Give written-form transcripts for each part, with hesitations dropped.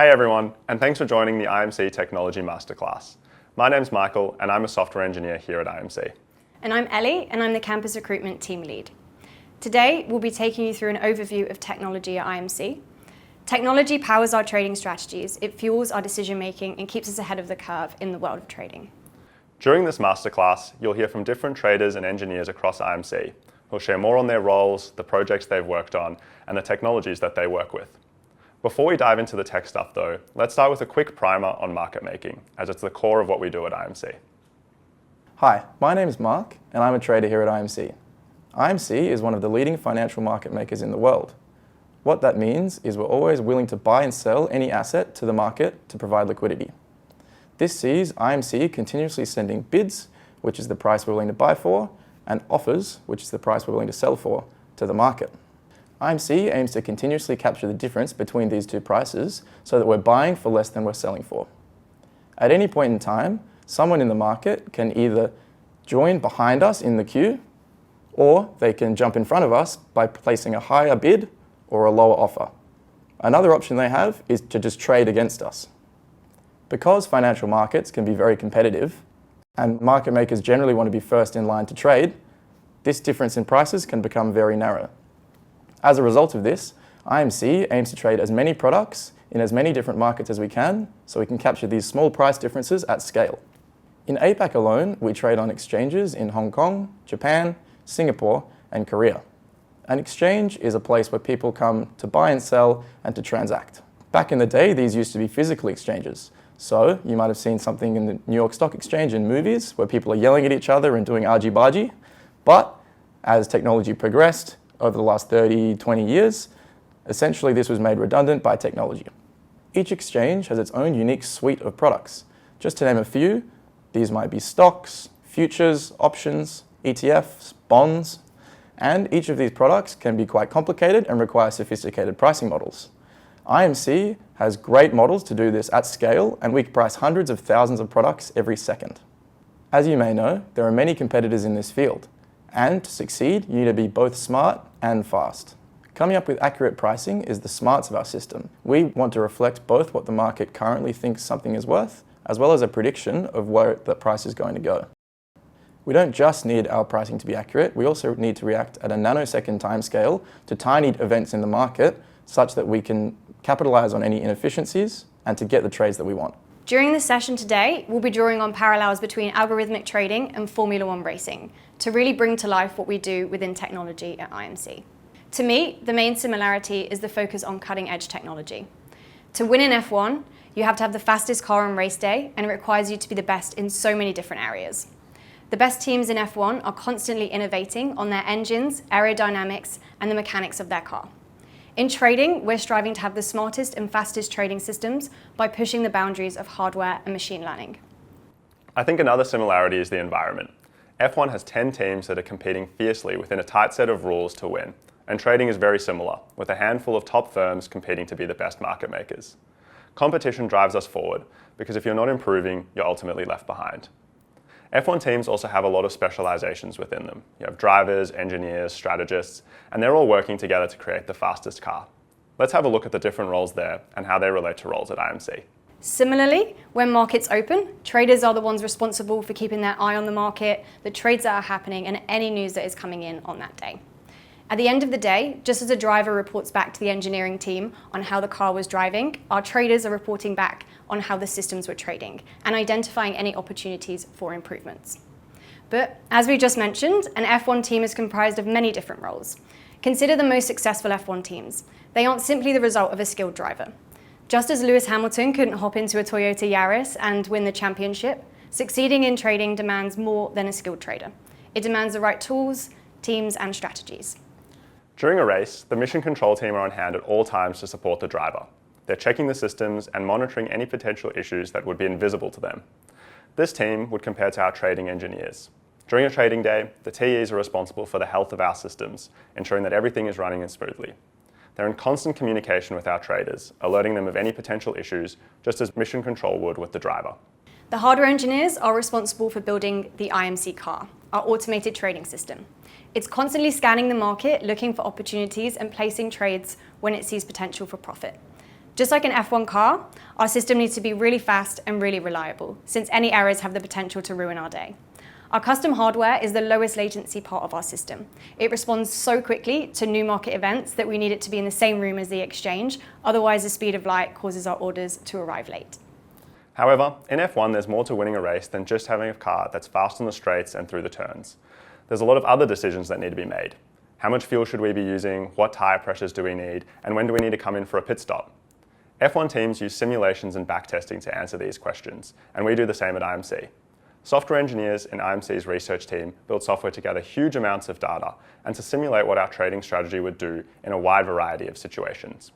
Hey everyone, and thanks for joining the IMC Technology Masterclass. My name's Michael, and I'm a software engineer here at IMC. And I'm Ellie, and I'm the Campus Recruitment Team Lead. Today, we'll be taking you through an overview of technology at IMC. Technology powers our trading strategies, it fuels our decision making, and keeps us ahead of the curve in the world of trading. During this masterclass, you'll hear from different traders and engineers across IMC who'll share more on their roles, the projects they've worked on, and the technologies that they work with. Before we dive into the tech stuff though, let's start with a quick primer on market making, as it's the core of what we do at IMC. Hi, my name is Mark, and I'm a trader here at IMC. IMC is one of the leading financial market makers in the world. What that means is we're always willing to buy and sell any asset to the market to provide liquidity. This sees IMC continuously sending bids, which is the price we're willing to buy for, and offers, which is the price we're willing to sell for, to the market. IMC aims to continuously capture the difference between these two prices so that we're buying for less than we're selling for. At any point in time, someone in the market can either join behind us in the queue, or they can jump in front of us by placing a higher bid or a lower offer. Another option they have is to just trade against us. Because financial markets can be very competitive, and market makers generally want to be first in line to trade, this difference in prices can become very narrow. As a result of this, IMC aims to trade as many products in as many different markets as we can, so we can capture these small price differences at scale. In APAC alone, we trade on exchanges in Hong Kong, Japan, Singapore, and Korea. An exchange is a place where people come to buy and sell and to transact. Back in the day, these used to be physical exchanges. So you might have seen something in the New York Stock Exchange in movies where people are yelling at each other and doing argy-bargy. But as technology progressed, over the last 30, 20 years, essentially this was made redundant by technology. Each exchange has its own unique suite of products. Just to name a few, these might be stocks, futures, options, ETFs, bonds, and each of these products can be quite complicated and require sophisticated pricing models. IMC has great models to do this at scale, and we price hundreds of thousands of products every second. As you may know, there are many competitors in this field. And to succeed, you need to be both smart and fast. Coming up with accurate pricing is the smarts of our system. We want to reflect both what the market currently thinks something is worth, as well as a prediction of where the price is going to go. We don't just need our pricing to be accurate, we also need to react at a nanosecond timescale to tiny events in the market, such that we can capitalize on any inefficiencies and to get the trades that we want. During this session today, we'll be drawing on parallels between algorithmic trading and Formula One racing to really bring to life what we do within technology at IMC. To me, the main similarity is the focus on cutting-edge technology. To win in F1, you have to have the fastest car on race day, and it requires you to be the best in so many different areas. The best teams in F1 are constantly innovating on their engines, aerodynamics, and the mechanics of their car. In trading, we're striving to have the smartest and fastest trading systems by pushing the boundaries of hardware and machine learning. I think another similarity is the environment. F1 has 10 teams that are competing fiercely within a tight set of rules to win, and trading is very similar, with a handful of top firms competing to be the best market makers. Competition drives us forward, because if you're not improving, you're ultimately left behind. F1 teams also have a lot of specializations within them. You have drivers, engineers, strategists, and they're all working together to create the fastest car. Let's have a look at the different roles there and how they relate to roles at IMC. Similarly, when markets open, traders are the ones responsible for keeping their eye on the market, the trades that are happening, and any news that is coming in on that day. At the end of the day, just as a driver reports back to the engineering team on how the car was driving, our traders are reporting back on how the systems were trading and identifying any opportunities for improvements. But as we just mentioned, an F1 team is comprised of many different roles. Consider the most successful F1 teams. They aren't simply the result of a skilled driver. Just as Lewis Hamilton couldn't hop into a Toyota Yaris and win the championship, succeeding in trading demands more than a skilled trader. It demands the right tools, teams, and strategies. During a race, the mission control team are on hand at all times to support the driver. They're checking the systems and monitoring any potential issues that would be invisible to them. This team would compare to our trading engineers. During a trading day, the TEs are responsible for the health of our systems, ensuring that everything is running smoothly. They're in constant communication with our traders, alerting them of any potential issues, just as mission control would with the driver. The hardware engineers are responsible for building the IMC car, our automated trading system. It's constantly scanning the market, looking for opportunities and placing trades when it sees potential for profit. Just like an F1 car, our system needs to be really fast and really reliable, since any errors have the potential to ruin our day. Our custom hardware is the lowest latency part of our system. It responds so quickly to new market events that we need it to be in the same room as the exchange, otherwise the speed of light causes our orders to arrive late. However, in F1 there's more to winning a race than just having a car that's fast on the straights and through the turns. There's a lot of other decisions that need to be made. How much fuel should we be using? What tyre pressures do we need? And when do we need to come in for a pit stop? F1 teams use simulations and backtesting to answer these questions, and we do the same at IMC. Software engineers in IMC's research team build software to gather huge amounts of data and to simulate what our trading strategy would do in a wide variety of situations.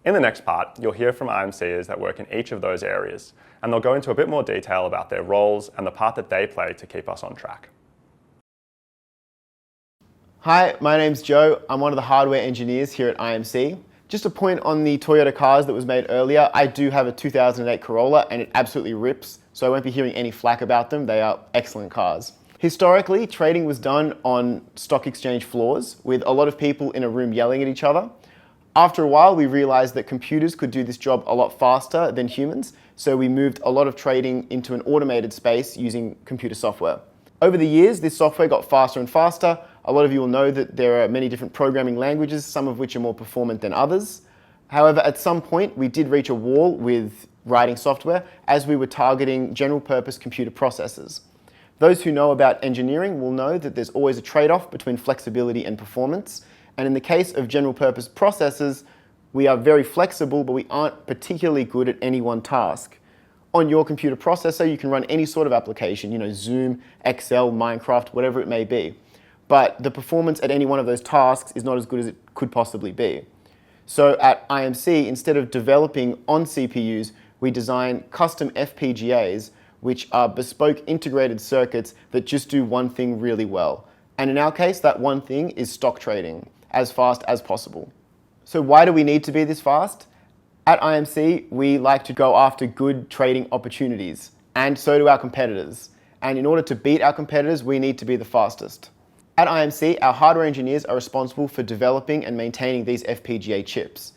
In the next part, you'll hear from IMCers that work in each of those areas, and they'll go into a bit more detail about their roles and the part that they play to keep us on track. Hi, my name's Joe. I'm one of the hardware engineers here at IMC. Just a point on the Toyota cars that was made earlier. I do have a 2008 Corolla and it absolutely rips, so I won't be hearing any flack about them. They are excellent cars. Historically, trading was done on stock exchange floors with a lot of people in a room yelling at each other. After a while, we realized that computers could do this job a lot faster than humans, so we moved a lot of trading into an automated space using computer software. Over the years, this software got faster and faster. A lot of you will know that there are many different programming languages, some of which are more performant than others. However, at some point, we did reach a wall with writing software as we were targeting general purpose computer processors. Those who know about engineering will know that there's always a trade-off between flexibility and performance. And in the case of general purpose processors, we are very flexible, but we aren't particularly good at any one task. On your computer processor, you can run any sort of application, Zoom, Excel, Minecraft, whatever it may be. But the performance at any one of those tasks is not as good as it could possibly be. So at IMC, instead of developing on CPUs, we design custom FPGAs, which are bespoke integrated circuits that just do one thing really well. And in our case, that one thing is stock trading, as fast as possible. So why do we need to be this fast? At IMC, we like to go after good trading opportunities, and so do our competitors. And in order to beat our competitors, we need to be the fastest. At IMC, our hardware engineers are responsible for developing and maintaining these FPGA chips.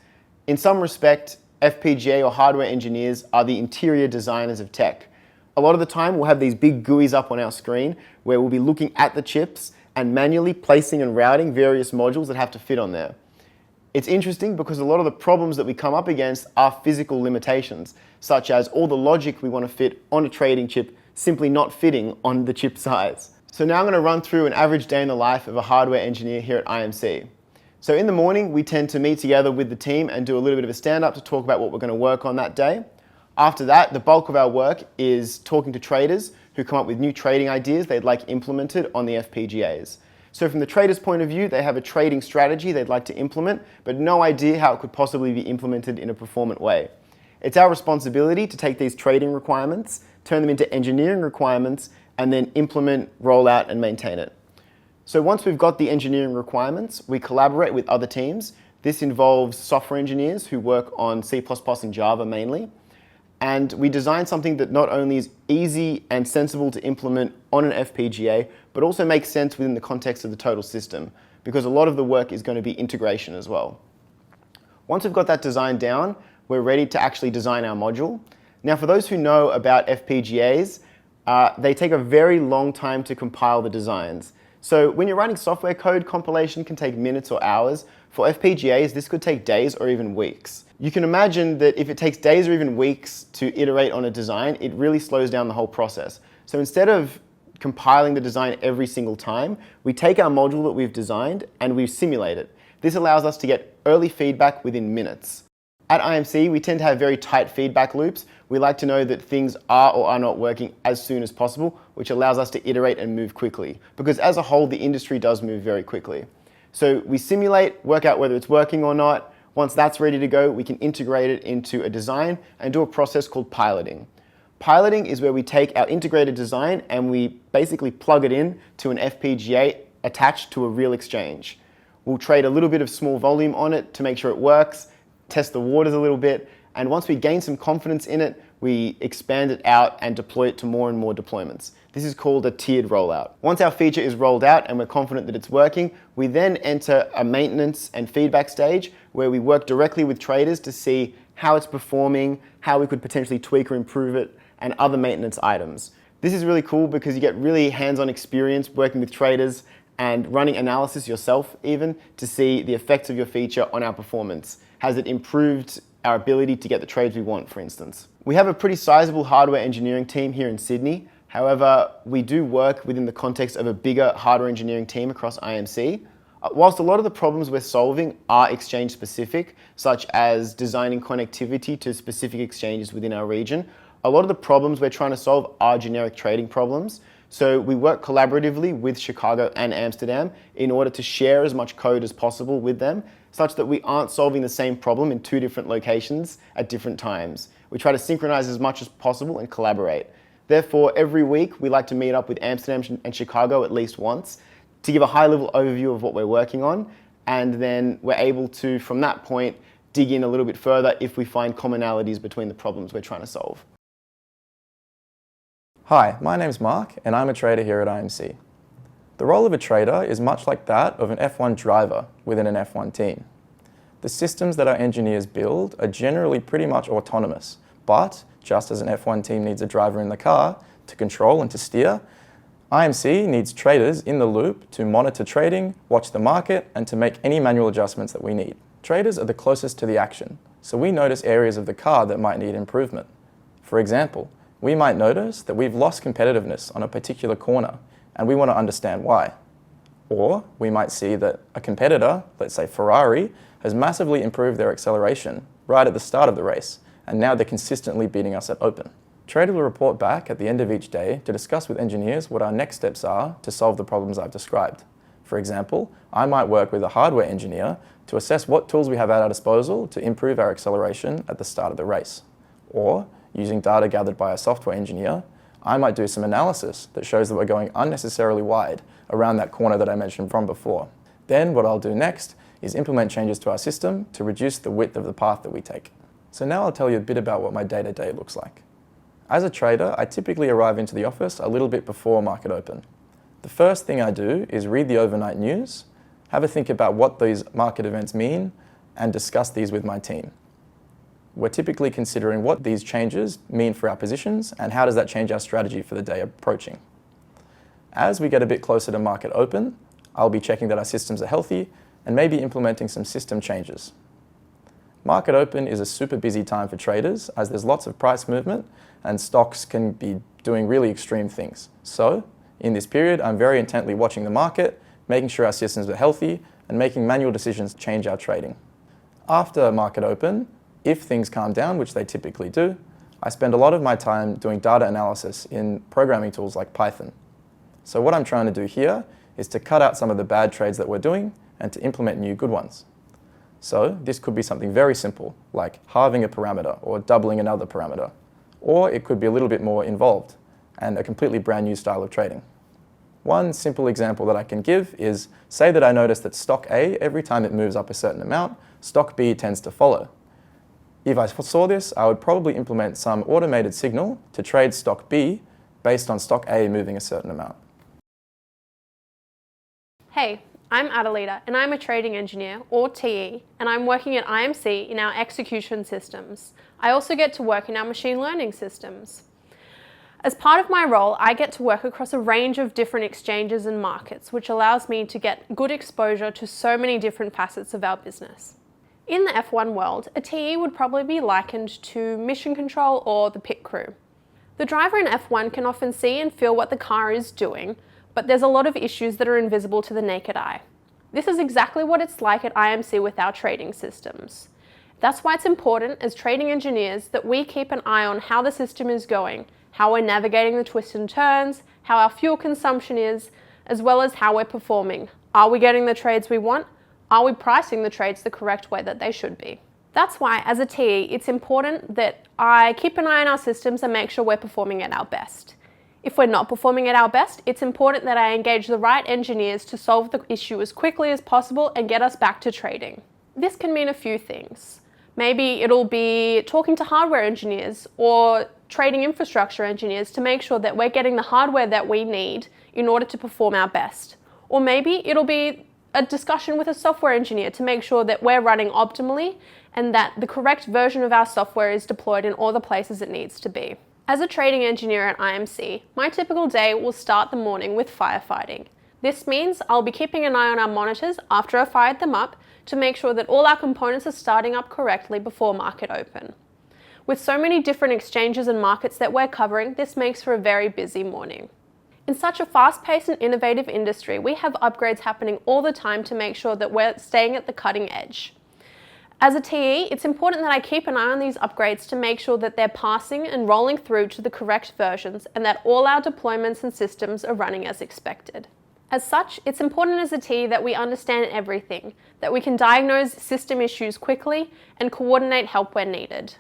In some respect, FPGA or hardware engineers are the interior designers of tech. A lot of the time, we'll have these big GUIs up on our screen where we'll be looking at the chips and manually placing and routing various modules that have to fit on there. It's interesting because a lot of the problems that we come up against are physical limitations, such as all the logic we want to fit on a trading chip simply not fitting on the chip size. So now I'm going to run through an average day in the life of a hardware engineer here at IMC. So in the morning, we tend to meet together with the team and do a little bit of a stand-up to talk about what we're going to work on that day. After that, the bulk of our work is talking to traders who come up with new trading ideas they'd like implemented on the FPGAs. So from the trader's point of view, they have a trading strategy they'd like to implement, but no idea how it could possibly be implemented in a performant way. It's our responsibility to take these trading requirements, turn them into engineering requirements, and then implement, roll out, and maintain it. So once we've got the engineering requirements, we collaborate with other teams. This involves software engineers who work on C++ and Java mainly. And we design something that not only is easy and sensible to implement on an FPGA, but also makes sense within the context of the total system, because a lot of the work is going to be integration as well. Once we've got that design down, we're ready to actually design our module. Now, for those who know about FPGAs, they take a very long time to compile the designs. So when you're writing software code, compilation can take minutes or hours. For FPGAs, this could take days or even weeks. You can imagine that if it takes days or even weeks to iterate on a design, it really slows down the whole process. So instead of compiling the design every single time, we take our module that we've designed and we simulate it. This allows us to get early feedback within minutes. At IMC, we tend to have very tight feedback loops. We like to know that things are or are not working as soon as possible, which allows us to iterate and move quickly. Because as a whole, the industry does move very quickly. So we simulate, work out whether it's working or not. Once that's ready to go, we can integrate it into a design and do a process called piloting. Piloting is where we take our integrated design and we basically plug it in to an FPGA attached to a real exchange. We'll trade a little bit of small volume on it to make sure it works, test the waters a little bit, and once we gain some confidence in it, we expand it out and deploy it to more and more deployments. This is called a tiered rollout. Once our feature is rolled out and we're confident that it's working, we then enter a maintenance and feedback stage where we work directly with traders to see how it's performing, how we could potentially tweak or improve it, and other maintenance items. This is really cool because you get really hands-on experience working with traders and running analysis yourself even to see the effects of your feature on our performance. Has it improved our ability to get the trades we want, for instance? We have a pretty sizable hardware engineering team here in Sydney. However, we do work within the context of a bigger hardware engineering team across IMC. Whilst a lot of the problems we're solving are exchange specific, such as designing connectivity to specific exchanges within our region, a lot of the problems we're trying to solve are generic trading problems. So we work collaboratively with Chicago and Amsterdam in order to share as much code as possible with them, such that we aren't solving the same problem in two different locations at different times. We try to synchronize as much as possible and collaborate. Therefore, every week we like to meet up with Amsterdam and Chicago at least once to give a high-level overview of what we're working on, and then we're able to, from that point, dig in a little bit further if we find commonalities between the problems we're trying to solve. Hi, my name's Mark and I'm a trader here at IMC. The role of a trader is much like that of an F1 driver within an F1 team. The systems that our engineers build are generally pretty much autonomous, but just as an F1 team needs a driver in the car to control and to steer, IMC needs traders in the loop to monitor trading, watch the market, and to make any manual adjustments that we need. Traders are the closest to the action, so we notice areas of the car that might need improvement. For example, we might notice that we've lost competitiveness on a particular corner, and we want to understand why. Or we might see that a competitor, let's say Ferrari, has massively improved their acceleration right at the start of the race, and now they're consistently beating us at open. Trader will report back at the end of each day to discuss with engineers what our next steps are to solve the problems I've described. For example, I might work with a hardware engineer to assess what tools we have at our disposal to improve our acceleration at the start of the race. Or, using data gathered by a software engineer, I might do some analysis that shows that we're going unnecessarily wide around that corner that I mentioned from before. Then what I'll do next is implement changes to our system to reduce the width of the path that we take. So now I'll tell you a bit about what my day-to-day looks like. As a trader, I typically arrive into the office a little bit before market open. The first thing I do is read the overnight news, have a think about what these market events mean, and discuss these with my team. We're typically considering what these changes mean for our positions and how does that change our strategy for the day approaching. As we get a bit closer to market open, I'll be checking that our systems are healthy and maybe implementing some system changes. Market open is a super busy time for traders as there's lots of price movement and stocks can be doing really extreme things. So, in this period, I'm very intently watching the market, making sure our systems are healthy, and making manual decisions to change our trading. After market open, if things calm down, which they typically do, I spend a lot of my time doing data analysis in programming tools like Python. So what I'm trying to do here is to cut out some of the bad trades that we're doing and to implement new good ones. So this could be something very simple, like halving a parameter or doubling another parameter. Or it could be a little bit more involved and a completely brand new style of trading. One simple example that I can give is, say that I notice that stock A, every time it moves up a certain amount, stock B tends to follow. If I saw this, I would probably implement some automated signal to trade stock B based on stock A moving a certain amount. Hey, I'm Adelita and I'm a trading engineer, or TE, and I'm working at IMC in our execution systems. I also get to work in our machine learning systems. As part of my role, I get to work across a range of different exchanges and markets, which allows me to get good exposure to so many different facets of our business. In the F1 world, a TE would probably be likened to mission control or the pit crew. The driver in F1 can often see and feel what the car is doing, but there's a lot of issues that are invisible to the naked eye. This is exactly what it's like at IMC with our trading systems. That's why it's important as trading engineers that we keep an eye on how the system is going, how we're navigating the twists and turns, how our fuel consumption is, as well as how we're performing. Are we getting the trades we want? Are we pricing the trades the correct way that they should be? That's why, as a TE, it's important that I keep an eye on our systems and make sure we're performing at our best. If we're not performing at our best, it's important that I engage the right engineers to solve the issue as quickly as possible and get us back to trading. This can mean a few things. Maybe it'll be talking to hardware engineers or trading infrastructure engineers to make sure that we're getting the hardware that we need in order to perform our best. Or maybe it'll be a discussion with a software engineer to make sure that we're running optimally and that the correct version of our software is deployed in all the places it needs to be. As a trading engineer at IMC, my typical day will start the morning with firefighting. This means I'll be keeping an eye on our monitors after I've fired them up to make sure that all our components are starting up correctly before market open. With so many different exchanges and markets that we're covering, this makes for a very busy morning. In such a fast-paced and innovative industry, we have upgrades happening all the time to make sure that we're staying at the cutting edge. As a TE, it's important that I keep an eye on these upgrades to make sure that they're passing and rolling through to the correct versions and that all our deployments and systems are running as expected. As such, it's important as a TE that we understand everything, that we can diagnose system issues quickly and coordinate help where needed.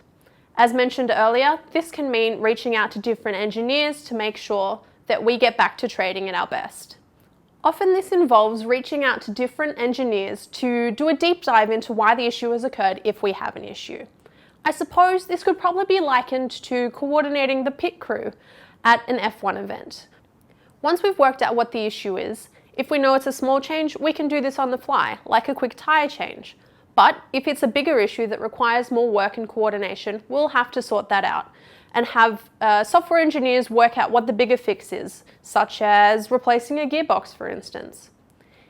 As mentioned earlier, this can mean reaching out to different engineers to make sure that we get back to trading at our best. Often this involves reaching out to different engineers to do a deep dive into why the issue has occurred if we have an issue. I suppose this could probably be likened to coordinating the pit crew at an F1 event. Once we've worked out what the issue is, if we know it's a small change, we can do this on the fly, like a quick tyre change. But if it's a bigger issue that requires more work and coordination, we'll have to sort that out and have software engineers work out what the bigger fix is, such as replacing a gearbox, for instance.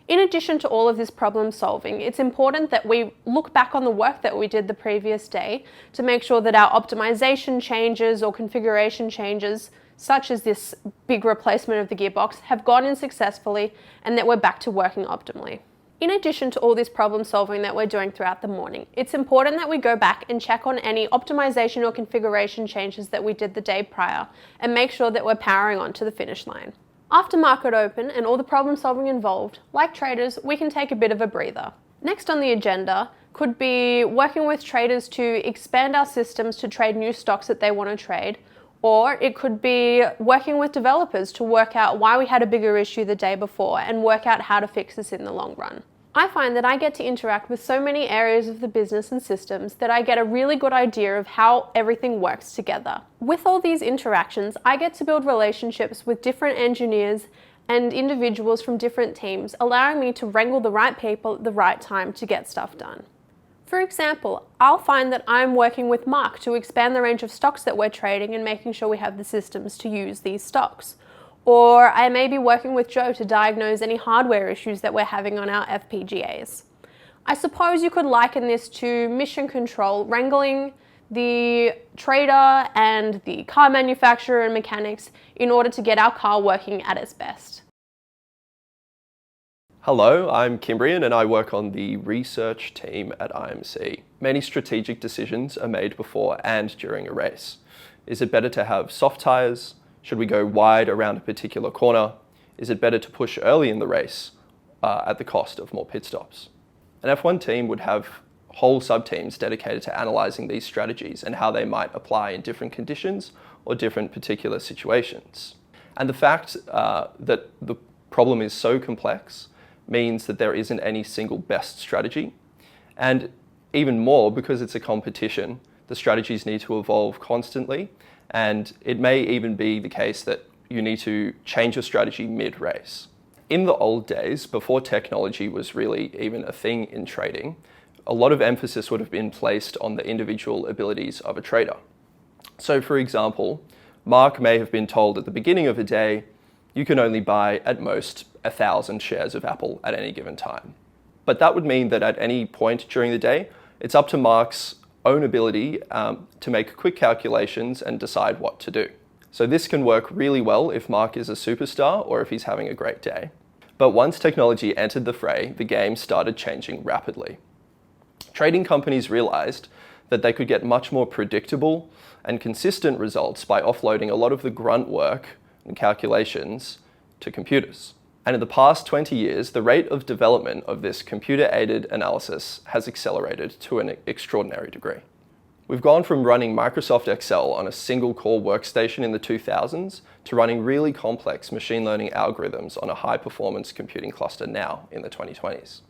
In addition to all of this problem solving, it's important that we look back on the work that we did the previous day to make sure that our optimization changes or configuration changes, such as this big replacement of the gearbox, have gone in successfully and that we're back to working optimally. In addition to all this problem solving that we're doing throughout the morning, it's important that we go back and check on any optimization or configuration changes that we did the day prior and make sure that we're powering on to the finish line. After market open and all the problem solving involved, like traders, we can take a bit of a breather. Next on the agenda could be working with traders to expand our systems to trade new stocks that they want to trade, or it could be working with developers to work out why we had a bigger issue the day before and work out how to fix this in the long run. I find that I get to interact with so many areas of the business and systems that I get a really good idea of how everything works together. With all these interactions, I get to build relationships with different engineers and individuals from different teams, allowing me to wrangle the right people at the right time to get stuff done. For example, I'll find that I'm working with Mark to expand the range of stocks that we're trading and making sure we have the systems to use these stocks. Or I may be working with Joe to diagnose any hardware issues that we're having on our FPGAs. I suppose you could liken this to mission control, wrangling the trader and the car manufacturer and mechanics in order to get our car working at its best. Hello, I'm Kimbrian and I work on the research team at IMC. Many strategic decisions are made before and during a race. Is it better to have soft tyres? Should we go wide around a particular corner? Is it better to push early in the race at the cost of more pit stops? An F1 team would have whole sub-teams dedicated to analysing these strategies and how they might apply in different conditions or different particular situations. And the fact that the problem is so complex means that there isn't any single best strategy. And even more, because it's a competition, the strategies need to evolve constantly. And it may even be the case that you need to change your strategy mid-race. In the old days, before technology was really even a thing in trading, a lot of emphasis would have been placed on the individual abilities of a trader. So for example, Mark may have been told at the beginning of a day, you can only buy at most 1,000 shares of Apple at any given time. But that would mean that at any point during the day, it's up to Mark's own ability to make quick calculations and decide what to do. So this can work really well if Mark is a superstar or if he's having a great day. But once technology entered the fray, the game started changing rapidly. Trading companies realized that they could get much more predictable and consistent results by offloading a lot of the grunt work and calculations to computers. And in the past 20 years, the rate of development of this computer-aided analysis has accelerated to an extraordinary degree. We've gone from running Microsoft Excel on a single core workstation in the 2000s to running really complex machine learning algorithms on a high-performance computing cluster now in the 2020s.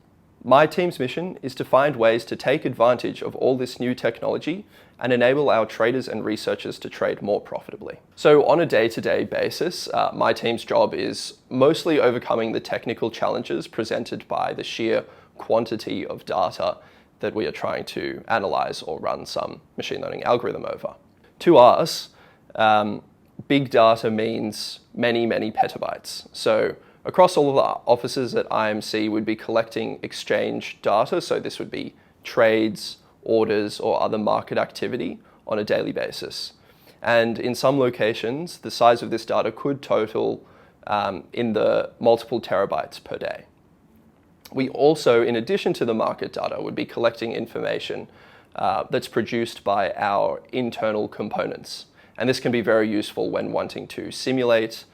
My team's mission is to find ways to take advantage of all this new technology and enable our traders and researchers to trade more profitably. So on a day-to-day basis, my team's job is mostly overcoming the technical challenges presented by the sheer quantity of data that we are trying to analyze or run some machine learning algorithm over. To us, big data means many, many petabytes. So across all of the offices at IMC, we'd be collecting exchange data. So this would be trades, orders, or other market activity on a daily basis. And in some locations, the size of this data could total in the multiple terabytes per day. We also, in addition to the market data, would be collecting information that's produced by our internal components. And this can be very useful when wanting to simulate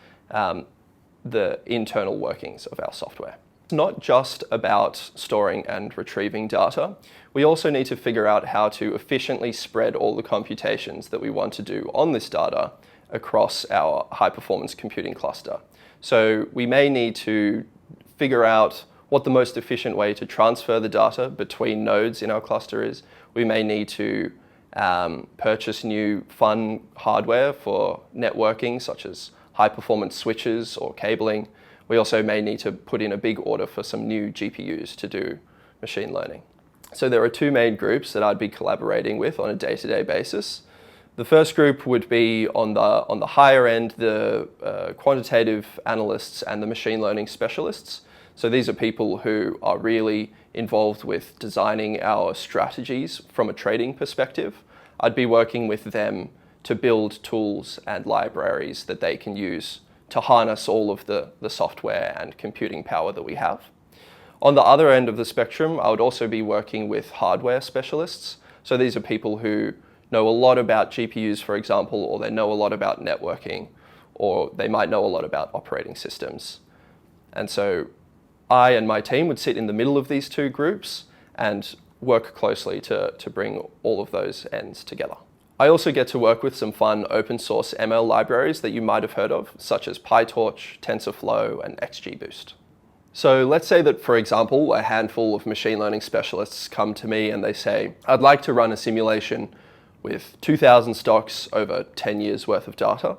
the internal workings of our software. It's not just about storing and retrieving data. We also need to figure out how to efficiently spread all the computations that we want to do on this data across our high-performance computing cluster. So we may need to figure out what the most efficient way to transfer the data between nodes in our cluster is. We may need to purchase new fun hardware for networking, such as high-performance switches or cabling. We also may need to put in a big order for some new GPUs to do machine learning. So there are two main groups that I'd be collaborating with on a day-to-day basis. The first group would be on the higher end, the quantitative analysts and the machine learning specialists. So these are people who are really involved with designing our strategies from a trading perspective. I'd be working with them to build tools and libraries that they can use to harness all of the software and computing power that we have. On the other end of the spectrum, I would also be working with hardware specialists. So these are people who know a lot about GPUs, for example, or they know a lot about networking, or they might know a lot about operating systems. And so I and my team would sit in the middle of these two groups and work closely to bring all of those ends together. I also get to work with some fun open source ML libraries that you might have heard of, such as PyTorch, TensorFlow, and XGBoost. So let's say that, for example, a handful of machine learning specialists come to me and they say, I'd like to run a simulation with 2,000 stocks over 10 years worth of data.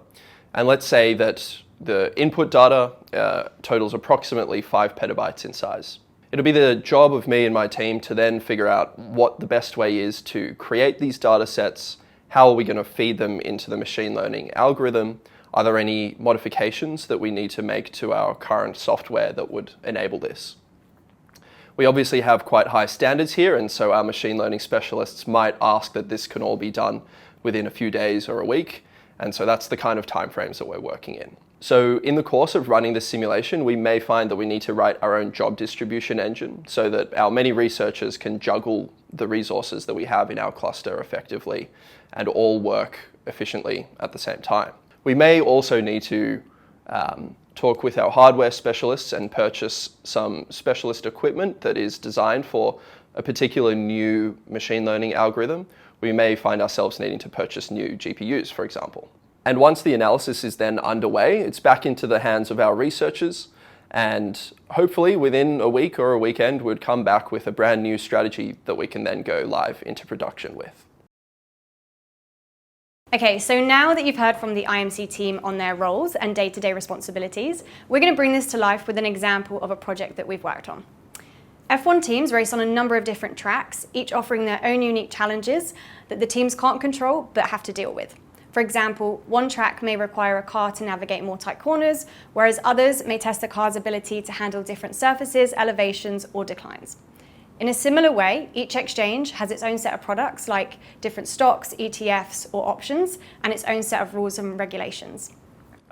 And let's say that the input data totals approximately 5 petabytes in size. It'll be the job of me and my team to then figure out what the best way is to create these data sets. How are we going to feed them into the machine learning algorithm? Are there any modifications that we need to make to our current software that would enable this? We obviously have quite high standards here, and so our machine learning specialists might ask that this can all be done within a few days or a week, and so that's the kind of timeframes that we're working in. So in the course of running this simulation, we may find that we need to write our own job distribution engine so that our many researchers can juggle the resources that we have in our cluster effectively and all work efficiently at the same time. We may also need to talk with our hardware specialists and purchase some specialist equipment that is designed for a particular new machine learning algorithm. We may find ourselves needing to purchase new GPUs, for example. And once the analysis is then underway, it's back into the hands of our researchers, and hopefully within a week or a weekend, we'd come back with a brand new strategy that we can then go live into production with. Okay, so now that you've heard from the IMC team on their roles and day-to-day responsibilities, we're going to bring this to life with an example of a project that we've worked on. F1 teams race on a number of different tracks, each offering their own unique challenges that the teams can't control but have to deal with. For example, one track may require a car to navigate more tight corners, whereas others may test the car's ability to handle different surfaces, elevations, or declines. In a similar way, each exchange has its own set of products like different stocks, ETFs, or options, and its own set of rules and regulations.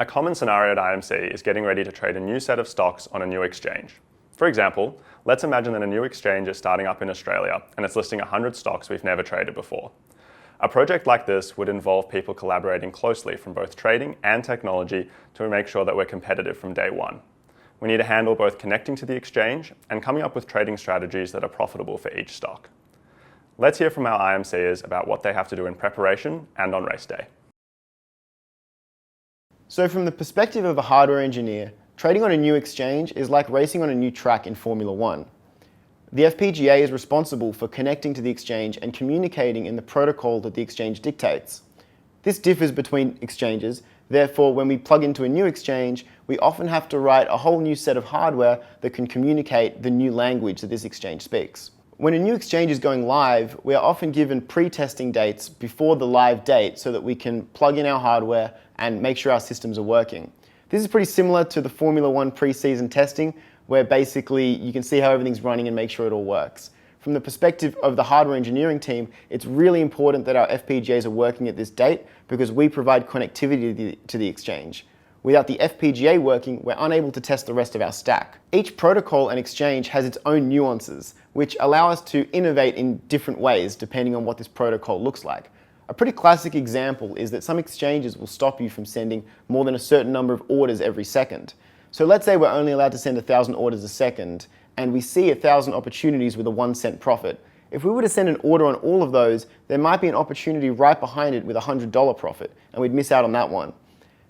A common scenario at IMC is getting ready to trade a new set of stocks on a new exchange. For example, let's imagine that a new exchange is starting up in Australia and it's listing 100 stocks we've never traded before. A project like this would involve people collaborating closely from both trading and technology to make sure that we're competitive from day one. We need to handle both connecting to the exchange and coming up with trading strategies that are profitable for each stock. Let's hear from our IMCers about what they have to do in preparation and on race day. So from the perspective of a hardware engineer, trading on a new exchange is like racing on a new track in Formula One. The FPGA is responsible for connecting to the exchange and communicating in the protocol that the exchange dictates. This differs between exchanges. Therefore, when we plug into a new exchange, we often have to write a whole new set of hardware that can communicate the new language that this exchange speaks. When a new exchange is going live, we are often given pre-testing dates before the live date so that we can plug in our hardware and make sure our systems are working. This is pretty similar to the Formula One pre-season testing, where basically you can see how everything's running and make sure it all works. From the perspective of the hardware engineering team, it's really important that our FPGAs are working at this date because we provide connectivity to the exchange. Without the FPGA working, we're unable to test the rest of our stack. Each protocol and exchange has its own nuances, which allow us to innovate in different ways depending on what this protocol looks like. A pretty classic example is that some exchanges will stop you from sending more than a certain number of orders every second. So let's say we're only allowed to send 1,000 orders a second, and we see 1,000 opportunities with a 1-cent profit. If we were to send an order on all of those, there might be an opportunity right behind it with a $100 profit, and we'd miss out on that one.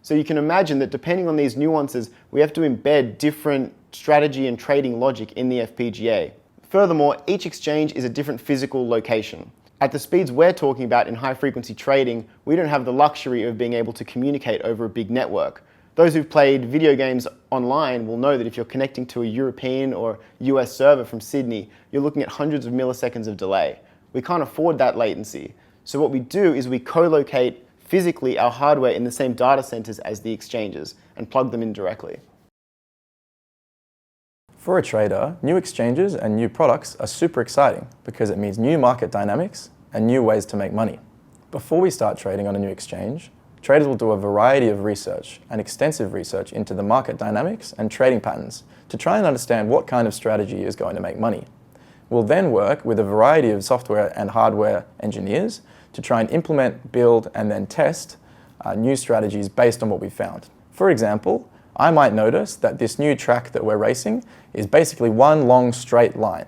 So you can imagine that depending on these nuances, we have to embed different strategy and trading logic in the FPGA. Furthermore, each exchange is a different physical location. At the speeds we're talking about in high-frequency trading, we don't have the luxury of being able to communicate over a big network. Those who've played video games online will know that if you're connecting to a European or US server from Sydney, you're looking at hundreds of milliseconds of delay. We can't afford that latency. So what we do is we co-locate physically our hardware in the same data centers as the exchanges and plug them in directly. For a trader, new exchanges and new products are super exciting because it means new market dynamics and new ways to make money. Before we start trading on a new exchange, traders will do a variety of research and extensive research into the market dynamics and trading patterns to try and understand what kind of strategy is going to make money. We'll then work with a variety of software and hardware engineers to try and implement, build, and then test new strategies based on what we found. For example, I might notice that this new track that we're racing is basically one long straight line.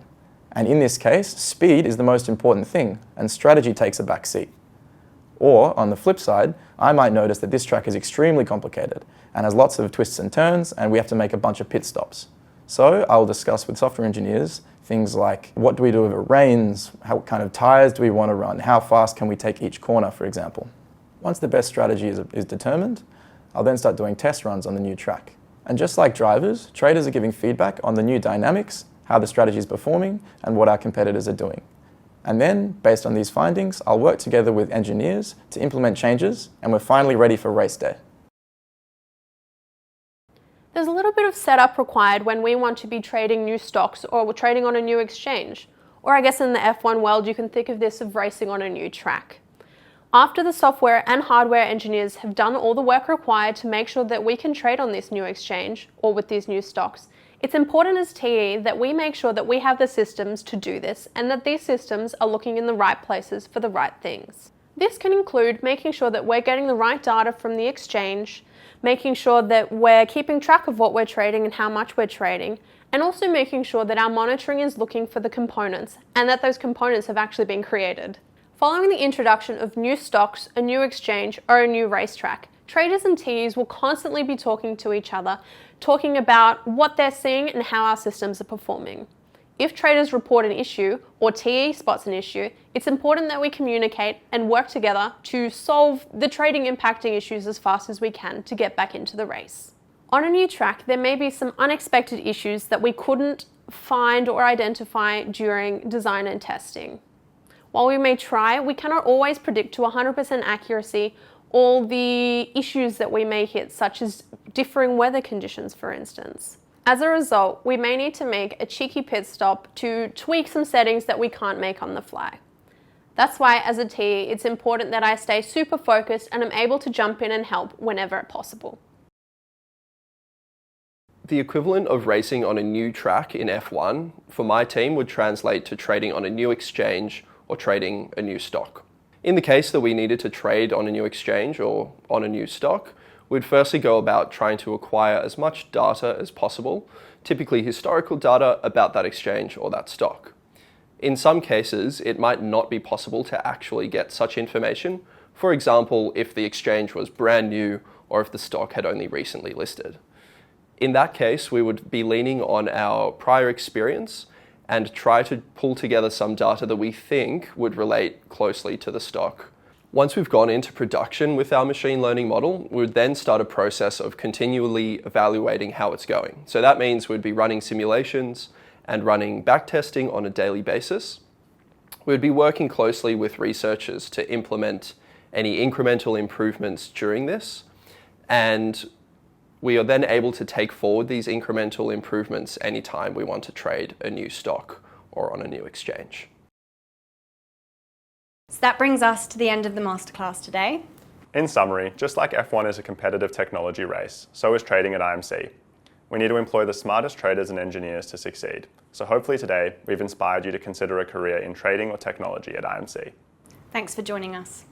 And in this case, speed is the most important thing, and strategy takes a back seat. Or, on the flip side, I might notice that this track is extremely complicated and has lots of twists and turns, and we have to make a bunch of pit stops. So I'll discuss with software engineers things like, what do we do if it rains? What kind of tires do we want to run? How fast can we take each corner, for example? Once the best strategy is determined, I'll then start doing test runs on the new track. And just like drivers, traders are giving feedback on the new dynamics, how the strategy is performing, and what our competitors are doing. And then, based on these findings, I'll work together with engineers to implement changes, and we're finally ready for race day. There's a little bit of setup required when we want to be trading new stocks or we're trading on a new exchange. Or I guess in the F1 world, you can think of this of racing on a new track. After the software and hardware engineers have done all the work required to make sure that we can trade on this new exchange or with these new stocks, it's important as TE that we make sure that we have the systems to do this and that these systems are looking in the right places for the right things. This can include making sure that we're getting the right data from the exchange, making sure that we're keeping track of what we're trading and how much we're trading, and also making sure that our monitoring is looking for the components and that those components have actually been created. Following the introduction of new stocks, a new exchange, or a new racetrack, traders and TEs will constantly be talking to each other, talking about what they're seeing and how our systems are performing. If traders report an issue or TE spots an issue, it's important that we communicate and work together to solve the trading impacting issues as fast as we can to get back into the race. On a new track, there may be some unexpected issues that we couldn't find or identify during design and testing. While we may try, we cannot always predict to 100% accuracy all the issues that we may hit, such as differing weather conditions, for instance. As a result, we may need to make a cheeky pit stop to tweak some settings that we can't make on the fly. That's why, as a TE, it's important that I stay super focused and am able to jump in and help whenever possible. The equivalent of racing on a new track in F1 for my team would translate to trading on a new exchange or trading a new stock. In the case that we needed to trade on a new exchange or on a new stock, we'd firstly go about trying to acquire as much data as possible, typically historical data about that exchange or that stock. In some cases, it might not be possible to actually get such information, for example, if the exchange was brand new or if the stock had only recently listed. In that case, we would be leaning on our prior experience and try to pull together some data that we think would relate closely to the stock. Once we've gone into production with our machine learning model, we would then start a process of continually evaluating how it's going. So that means we'd be running simulations and running backtesting on a daily basis. We'd be working closely with researchers to implement any incremental improvements during this, and we are then able to take forward these incremental improvements anytime we want to trade a new stock or on a new exchange. So that brings us to the end of the masterclass today. In summary, just like F1 is a competitive technology race, so is trading at IMC. We need to employ the smartest traders and engineers to succeed. So hopefully today, we've inspired you to consider a career in trading or technology at IMC. Thanks for joining us.